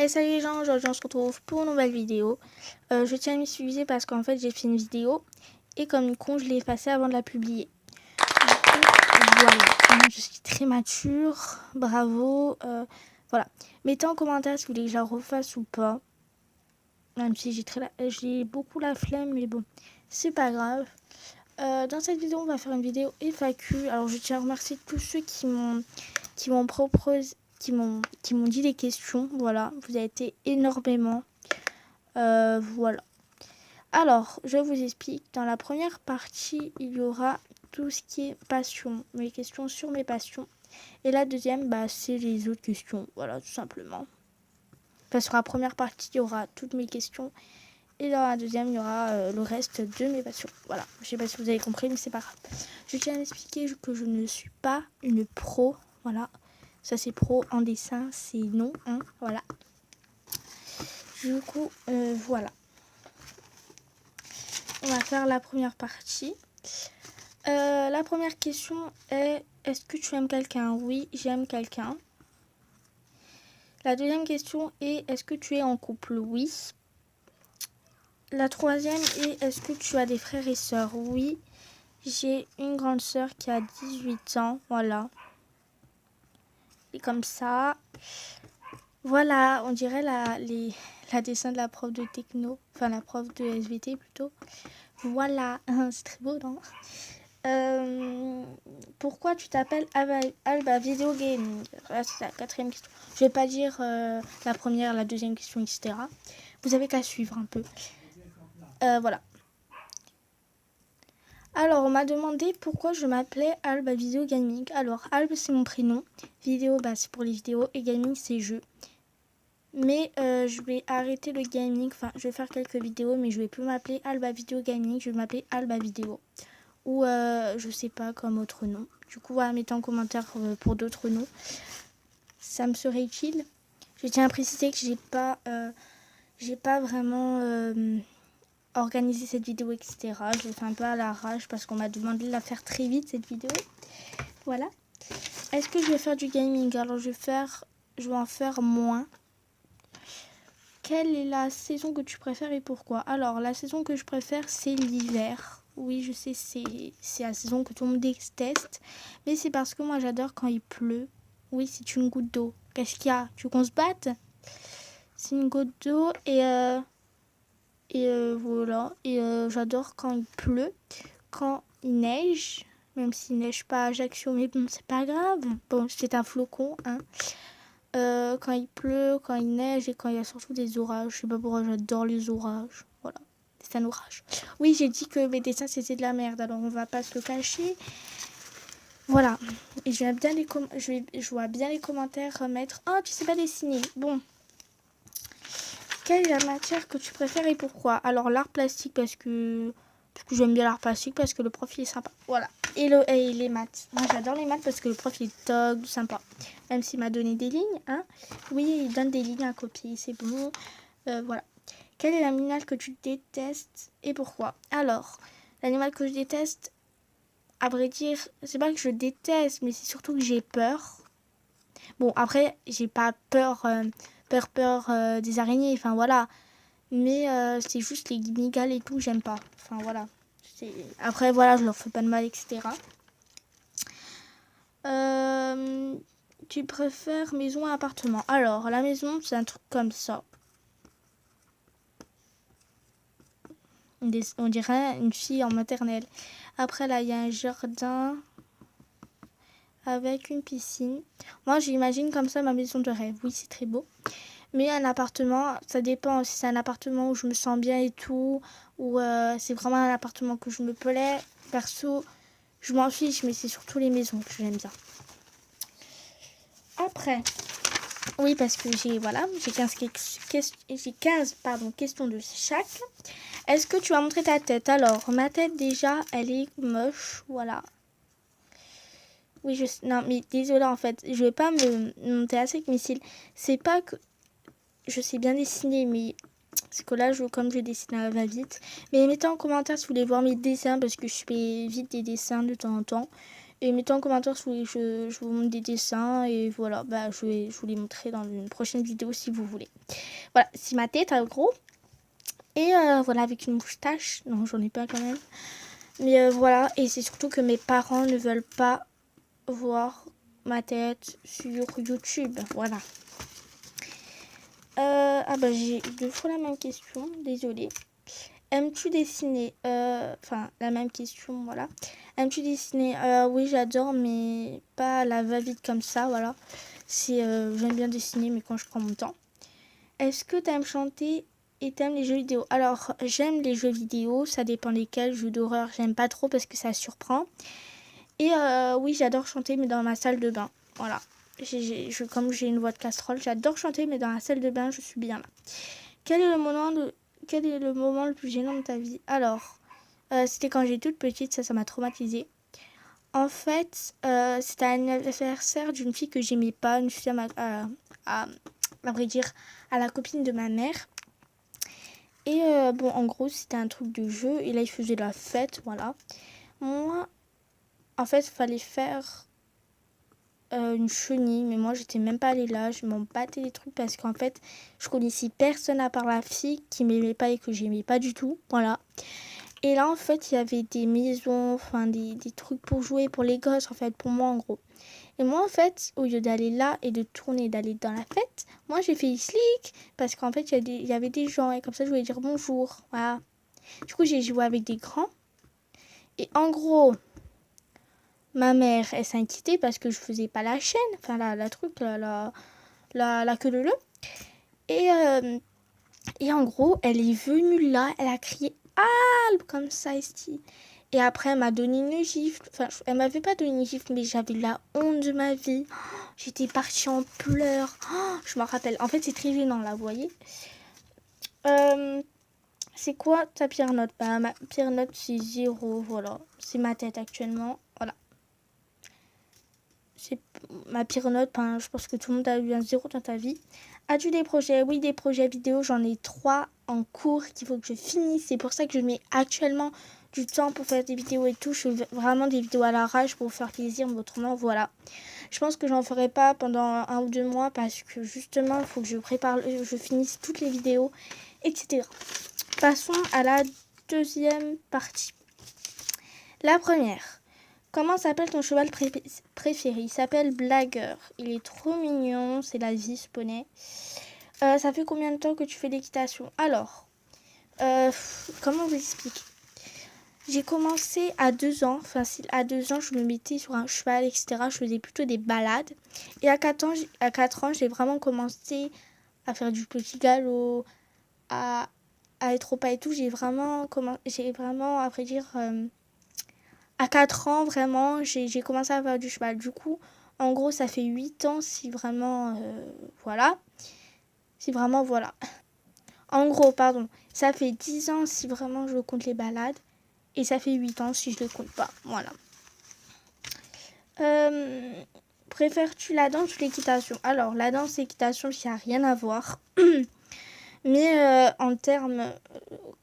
Hey, salut les gens, aujourd'hui on se retrouve pour une nouvelle vidéo. Je tiens à m'excuser parce qu'en fait j'ai fait une vidéo et comme une con je l'ai effacée avant de la publier. Du coup, voilà, je suis très mature, bravo. Voilà, mettez en commentaire si vous voulez que je la refasse ou pas. Même si j'ai beaucoup la flemme, mais bon, c'est pas grave. Dans cette vidéo on va faire une vidéo FAQ. Alors je tiens à remercier tous ceux qui m'ont proposé, qui m'ont dit des questions. Voilà, vous avez été énormément. Voilà. Alors, je vous explique. Dans la première partie, il y aura tout ce qui est passion, mes questions sur mes passions. Et la deuxième, c'est les autres questions. Voilà, tout simplement. Enfin, sur la première partie, il y aura toutes mes questions. Et dans la deuxième, il y aura le reste de mes passions. Voilà. Je sais pas si vous avez compris, mais c'est pas grave. Je tiens à expliquer que je ne suis pas une pro. Voilà. Ça, c'est pro en dessin. C'est non. Hein, voilà. Du coup, voilà. On va faire la première partie. La première question est: est-ce que tu aimes quelqu'un? Oui, j'aime quelqu'un. La deuxième question est: est-ce que tu es en couple? Oui. La troisième est: est-ce que tu as des frères et sœurs? Oui, j'ai une grande sœur qui a 18 ans. Voilà. Et comme ça, voilà, on dirait la dessin de la prof de techno, enfin la prof de SVT plutôt. Voilà, c'est très beau, non? Pourquoi tu t'appelles Alba Video Gaming? Là, c'est la quatrième question. Je vais pas dire la première, la deuxième question, etc. Vous avez qu'à suivre un peu. Voilà. Alors, on m'a demandé pourquoi je m'appelais Alba Video Gaming. Alors, Alba, c'est mon prénom. Vidéo, c'est pour les vidéos. Et gaming, c'est jeu. Mais je vais arrêter le gaming. Enfin, je vais faire quelques vidéos, mais je vais plus m'appeler Alba Video Gaming. Je vais m'appeler Alba Vidéo. Ou je sais pas comme autre nom. Du coup, voilà, mettez en commentaire pour d'autres noms. Ça me serait utile. Je tiens à préciser que j'ai pas vraiment organisé cette vidéo, etc. Je l'ai fait un peu à l'arrache parce qu'on m'a demandé de la faire très vite, cette vidéo. Voilà. Est-ce que je vais faire du gaming? Alors, je vais en faire moins. Quelle est la saison que tu préfères et pourquoi? Alors, la saison que je préfère, c'est l'hiver. Oui, je sais, c'est la saison que tout le monde déteste. Mais c'est parce que moi, j'adore quand il pleut. Oui, c'est une goutte d'eau. Qu'est-ce qu'il y a? Tu veux qu'on se batte? C'est une goutte d'eau et voilà. Et j'adore quand il pleut, quand il neige. Même s'il neige pas à Ajaccio, mais bon, c'est pas grave. Bon, c'est un flocon, hein. Quand il pleut, quand il neige et quand il y a surtout des orages. Je sais pas pourquoi j'adore les orages. Voilà, c'est un orage. Oui, j'ai dit que mes dessins c'était de la merde, alors on va pas se le cacher. Voilà. Et je vois bien les commentaires mettre: oh, tu sais pas dessiner. Bon. Quelle est la matière que tu préfères et pourquoi? Alors, l'art plastique parce que j'aime bien l'art plastique, parce que le prof il est sympa. Voilà. Et les maths. Moi j'adore les maths parce que le prof il est top, sympa. Même s'il m'a donné des lignes, hein. Oui, il donne des lignes à copier, c'est bon. Voilà. Quel est l'animal que tu détestes et pourquoi? Alors, l'animal que je déteste, à vrai dire, c'est pas que je déteste, mais c'est surtout que j'ai peur. Bon, après, j'ai pas peur, des araignées, enfin voilà. Mais c'est juste les guimigales et tout, j'aime pas. Enfin voilà. Après, voilà, je leur fais pas de mal, etc. Tu préfères maison ou appartement? Alors, la maison, c'est un truc comme ça. On dirait une fille en maternelle. Après, là, il y a un jardin avec une piscine. Moi, j'imagine comme ça ma maison de rêve. Oui, c'est très beau. Mais un appartement, ça dépend. Si c'est un appartement où je me sens bien et tout, ou c'est vraiment un appartement que je me plais. Perso, je m'en fiche, mais c'est surtout les maisons que j'aime bien. Après, oui, parce que j'ai 15 questions de chaque. Est-ce que tu vas montrer ta tête? Alors, ma tête, déjà, elle est moche. Voilà. Oui, non, mais désolé, en fait. Je vais pas me monter assez avec mes cils. C'est pas que je sais bien dessiner, mais c'est que là, comme je dessine à la va-vite. Mais mettez en commentaire si vous voulez voir mes dessins, parce que je fais vite des dessins de temps en temps. Et mettez en commentaire si vous voulez que je vous montre des dessins. Et voilà, bah, je vais vous les montrer dans une prochaine vidéo si vous voulez. Voilà, c'est ma tête en gros. Et voilà, avec une moustache. Non, j'en ai pas quand même. Mais voilà, et c'est surtout que mes parents ne veulent pas voir ma tête sur YouTube. Voilà. Ah bah j'ai 2 fois la même question, désolée. Aimes-tu dessiner Enfin, la même question, voilà. Aimes-tu dessiner Oui, j'adore, mais pas à la va-vite comme ça, voilà. J'aime bien dessiner, mais quand je prends mon temps. Est-ce que t'aimes chanter et t'aimes les jeux vidéo? Alors, j'aime les jeux vidéo, ça dépend lesquels. Jeux d'horreur, j'aime pas trop parce que ça surprend. Et oui, j'adore chanter, mais dans ma salle de bain. Voilà. Comme j'ai une voix de casserole, j'adore chanter, mais dans la salle de bain, je suis bien là. Quel est le moment le plus gênant de ta vie? Alors, c'était quand j'étais toute petite, ça m'a traumatisée. En fait, c'était l'anniversaire d'une fille que j'aimais pas, une fille à vrai dire, à la copine de ma mère. Et bon, en gros, c'était un truc de jeu, et là, ils faisaient la fête, voilà. Moi, en fait, il fallait faire une chenille, mais moi j'étais même pas allée là, je m'en battais les trucs parce qu'en fait je connaissais personne à part la fille qui m'aimait pas et que j'aimais pas du tout, voilà. Et là en fait il y avait des maisons, enfin des trucs pour jouer pour les gosses en fait, pour moi en gros. Et moi en fait au lieu d'aller là et de tourner, d'aller dans la fête, moi j'ai fait slick parce qu'en fait il y avait des gens et comme ça je voulais dire bonjour, voilà. Du coup j'ai joué avec des grands et en gros ma mère, elle s'est inquiétée parce que je faisais pas la chaîne, enfin la truc, la queue leu. Et en gros, elle est venue là, elle a crié Alp comme ça ici. Et après, elle m'a donné une gifle. Enfin, elle m'avait pas donné une gifle, mais j'avais la honte de ma vie. J'étais partie en pleurs. Je m'en rappelle. En fait, c'est très gênant là, vous voyez. C'est quoi ta pire note? Bah, ma pire note, c'est 0. Voilà. C'est ma tête actuellement. Voilà. C'est ma pire note. Enfin, je pense que tout le monde a eu un 0 dans ta vie. As-tu des projets? Oui, des projets vidéo. J'en ai 3 en cours qu'il faut que je finisse. C'est pour ça que je mets actuellement du temps pour faire des vidéos et tout. Je fais vraiment des vidéos à l'arrache pour vous faire plaisir. Mais autrement, voilà. Je pense que j'en ferai pas pendant 1 ou 2 mois parce que justement, il faut que je finisse toutes les vidéos, etc. Passons à la deuxième partie. La première. Comment s'appelle ton cheval préféré? Il s'appelle Blagueur. Il est trop mignon. C'est la vie, ce poney. Ça fait combien de temps que tu fais l'équitation? Alors, comment vous expliquer? J'ai commencé à 2 ans. Enfin, à 2 ans, je me mettais sur un cheval, etc. Je faisais plutôt des balades. Et à 4 ans, j'ai vraiment commencé à faire du petit galop, à être au pas et tout. J'ai vraiment, à vrai dire... à 4 ans, vraiment, j'ai commencé à faire du cheval. Du coup, en gros, ça fait 8 ans si vraiment... voilà. Si vraiment, voilà. En gros, pardon. Ça fait 10 ans si vraiment je compte les balades. Et ça fait 8 ans si je ne les compte pas. Voilà. Préfères-tu la danse ou l'équitation? Alors, la danse et l'équitation, il n'y a rien à voir. Mais en termes...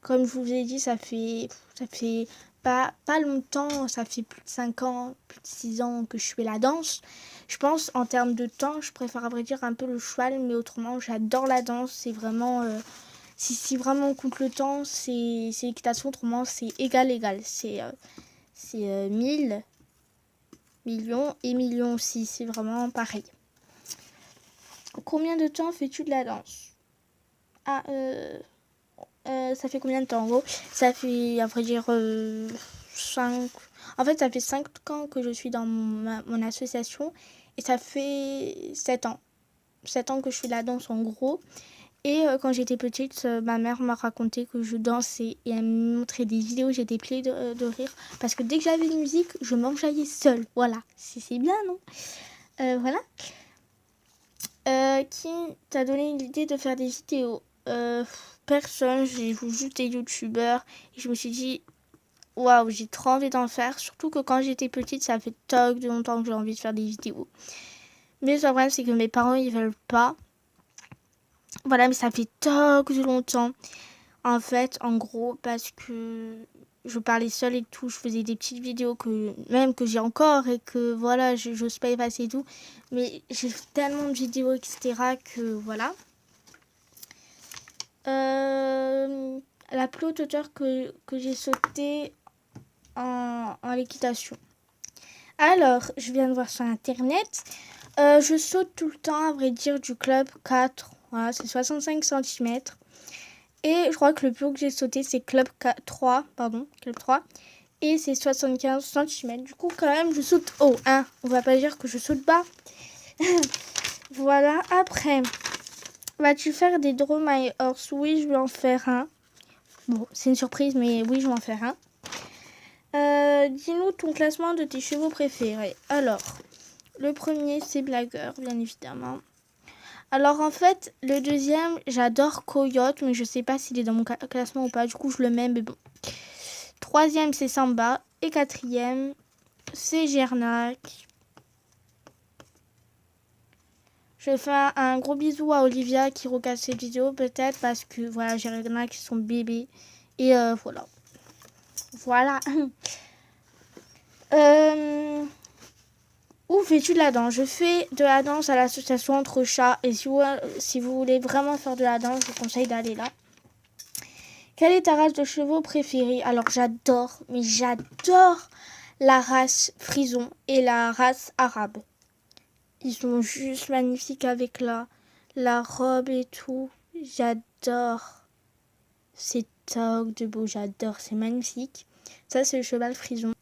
comme je vous ai dit, ça fait pas longtemps, ça fait plus de 5 ans, plus de 6 ans que je fais la danse. Je pense en termes de temps, je préfère à vrai dire un peu le cheval, mais autrement j'adore la danse. C'est vraiment, si vraiment on compte le temps, c'est l'équitation, autrement c'est égal. C'est 1000, millions et millions aussi, c'est vraiment pareil. Combien de temps fais-tu de la danse? Ça fait combien de temps en gros? Ça fait à vrai dire 5... En fait ça fait 5 ans que je suis dans mon association et ça fait 7 ans. 7 ans que je fais de la danse en gros. Et quand j'étais petite, ma mère m'a raconté que je dansais et elle me montrait des vidéos, j'étais pliée de rire. Parce que dès que j'avais une musique, je m'enjaillais seule. Voilà, c'est bien non? Voilà. Qui t'a donné l'idée de faire des vidéos? Personne, j'ai vu juste des youtubeurs et je me suis dit waouh, j'ai trop envie d'en faire, surtout que quand j'étais petite ça fait de longtemps que j'ai envie de faire des vidéos, mais le problème c'est que mes parents ils veulent pas, voilà, mais ça fait de longtemps en fait, en gros, parce que je parlais seule et tout. Je faisais des petites vidéos que j'ai encore et que voilà, j'ose pas effacer et tout. Mais j'ai tellement de vidéos, etc. que voilà. La plus haute hauteur que j'ai sauté en l'équitation. Alors, je viens de voir sur internet. Je saute tout le temps, à vrai dire, du club 4. Voilà, c'est 65 cm. Et je crois que le plus haut que j'ai sauté, c'est club 3. Pardon, club 3. Et c'est 75 cm. Du coup, quand même, je saute haut. Hein. On va pas dire que je saute bas. Voilà, après. Vas-tu faire des Draw My Horse? Oui, je vais en faire un. Bon, c'est une surprise, mais oui, je vais en faire un. Dis-nous ton classement de tes chevaux préférés. Alors, le premier, c'est Blagueur, bien évidemment. Alors, en fait, le deuxième, j'adore Coyote, mais je sais pas s'il est dans mon classement ou pas. Du coup, je le mets, mais bon. Troisième, c'est Samba. Et quatrième, c'est Gernac. Je fais un gros bisou à Olivia qui regarde cette vidéo, peut-être, parce que, voilà, Gernac, c'est son bébé. Et voilà. Voilà. Où fais-tu de la danse? Je fais de la danse à l'association Entre Chats. Et si vous voulez vraiment faire de la danse, je vous conseille d'aller là. Quelle est ta race de chevaux préférée? Alors j'adore, mais j'adore la race frison et la race arabe. Ils sont juste magnifiques avec la robe et tout. J'adore. C'est toc de beau, j'adore, c'est magnifique. Ça, c'est le cheval frison.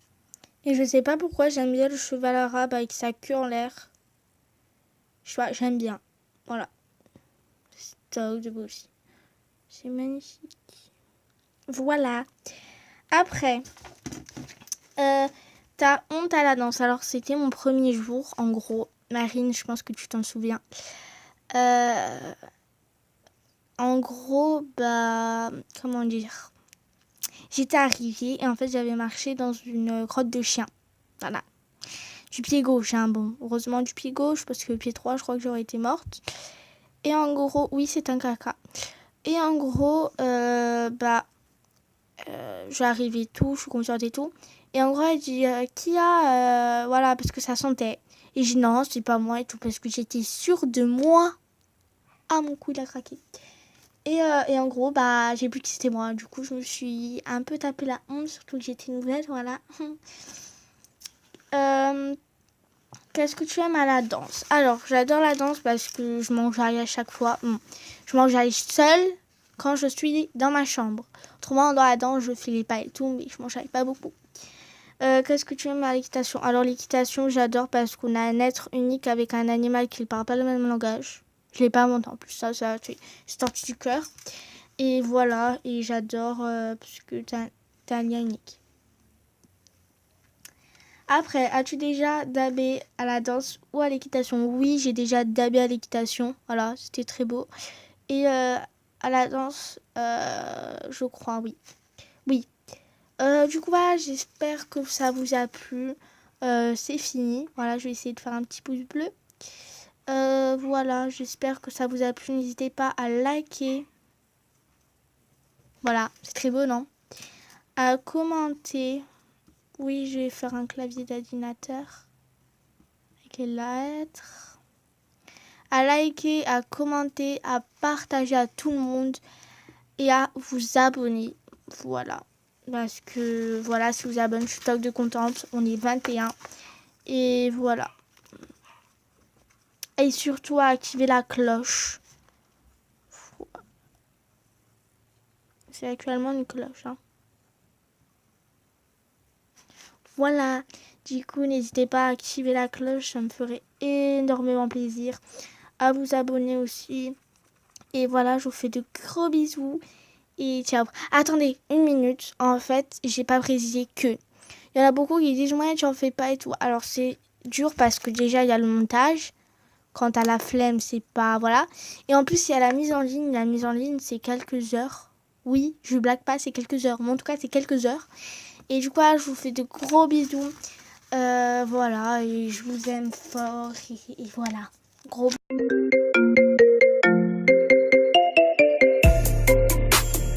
Et je sais pas pourquoi j'aime bien le cheval arabe avec sa queue en l'air. Je sais pas, j'aime bien. Voilà. C'est toc de beau aussi. C'est magnifique. Voilà. Après, t'as honte à la danse. Alors, c'était mon premier jour, en gros. Marine, je pense que tu t'en souviens. En gros, comment dire? J'étais arrivée et en fait, j'avais marché dans une grotte de chiens. Voilà. Du pied gauche, hein, bon. Heureusement du pied gauche, parce que le pied droit, je crois que j'aurais été morte. Et en gros, oui, c'est un caca. Et en gros, j'arrive et tout, je suis consciente et tout. Et en gros, elle dit, qui a, voilà, parce que ça sentait. Et je dis, non, c'est pas moi et tout, parce que j'étais sûre de moi. Ah, mon cou, il a craqué. Et en gros, j'ai vu que c'était moi. Du coup, je me suis un peu tapé la honte, surtout que j'étais nouvelle, voilà. Qu'est-ce que tu aimes à la danse? Alors, j'adore la danse parce que je m'enjaille à chaque fois. Je m'enjaille seule quand je suis dans ma chambre. Autrement, dans la danse, je fais les pas et tout, mais je m'enjaille pas beaucoup. Qu'est-ce que tu aimes à l'équitation? Alors, l'équitation, j'adore parce qu'on a un être unique avec un animal qui ne parle pas le même langage. Je l'ai pas inventé en plus, ça c'est sorti du cœur. Et voilà, et j'adore parce que t'as un lien unique. Après, as-tu déjà dabé à la danse ou à l'équitation? Oui, j'ai déjà dabé à l'équitation. Voilà, c'était très beau. Et à la danse, je crois, oui. Oui. Du coup, voilà, j'espère que ça vous a plu. C'est fini. Voilà, je vais essayer de faire un petit pouce bleu. Voilà, j'espère que ça vous a plu. N'hésitez pas à liker. Voilà, c'est très beau, non? À commenter. Oui, je vais faire un clavier d'ordinateur avec les lettres. À liker, à commenter, à partager à tout le monde et à vous abonner. Voilà. Parce que, voilà, si vous abonnez, je suis top de contente. On est 21. Et voilà. Et surtout à activer la cloche. C'est actuellement une cloche, hein. Voilà, du coup, n'hésitez pas à activer la cloche, ça me ferait énormément plaisir. À vous abonner aussi. Et voilà, je vous fais de gros bisous. Et ciao. Attendez, une minute. En fait, j'ai pas précisé que. Il y en a beaucoup qui disent, ouais, tu en fais pas et tout. Alors, c'est dur parce que déjà, il y a le montage. Quand t'as la flemme, c'est pas... Voilà. Et en plus, il y a la mise en ligne. La mise en ligne, c'est quelques heures. Oui, je blague pas, c'est quelques heures. Mais en tout cas, c'est quelques heures. Et du coup, je vous fais de gros bisous. Voilà, et je vous aime fort. Et voilà, gros bisous.